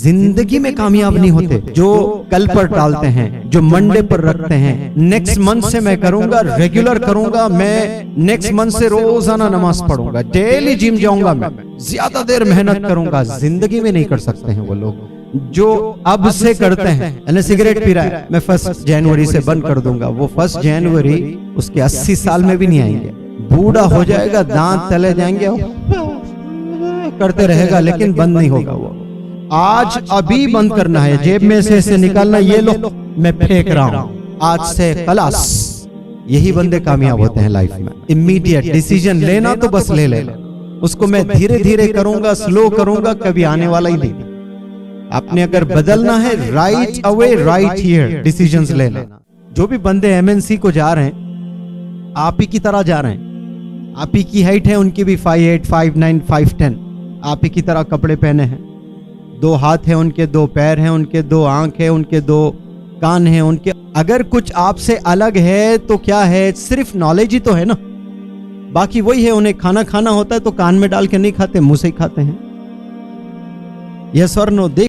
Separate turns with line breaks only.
जिंदगी में कामयाब नहीं होते। जो कल पर टालते हैं, जो मंडे पर रखते हैं, नेक्स्ट मंथ से मैं करूंगा, रेगुलर करूंगा, मैं नेक्स्ट मंथ से रोजाना नमाज पढ़ूंगा, डेली जिम जाऊंगा, मैं ज्यादा देर मेहनत करूंगा, जिंदगी में नहीं कर सकते हैं वो लोग। जो अब से करते हैं, यानी सिगरेट पी रहा है, मैं 1 जनवरी से बंद कर दूंगा, वो 1 जनवरी उसके 80 साल में भी नहीं आएंगे, बूढ़ा हो जाएगा, दांत चले जाएंगे, करते रहेगा लेकिन बंद नहीं होगा वो। आज अभी बंद करना है, जेब में से निकालना, ये लो मैं फेंक रहा हूं, आज से खलास। यही बंदे कामयाब होते हैं लाइफ में। इमीडिएट डिसीजन लेना तो बस ले लेना, उसको मैं धीरे धीरे करूंगा, स्लो करूंगा, कभी आने वाला ही नहीं। आपने अगर बदलना है, right away right here decisions ले लेना। जो भी बंदे एमएनसी को जा रहे हैं, आप ही की तरह जा रहे हैं, आप ही की हाइट है, उनकी भी 5'8", 5'9", 5'10", आप ही की तरह कपड़े पहने हैं, 2 हाथ है उनके, 2 पैर हैं उनके, 2 आंख है उनके, 2 कान हैं उनके। अगर कुछ आपसे अलग है तो क्या है, सिर्फ नॉलेज ही तो है ना, बाकी वही है। उन्हें खाना खाना होता है तो कान में डाल के नहीं खाते, मुंह से ही खाते हैं। यस और नो? देख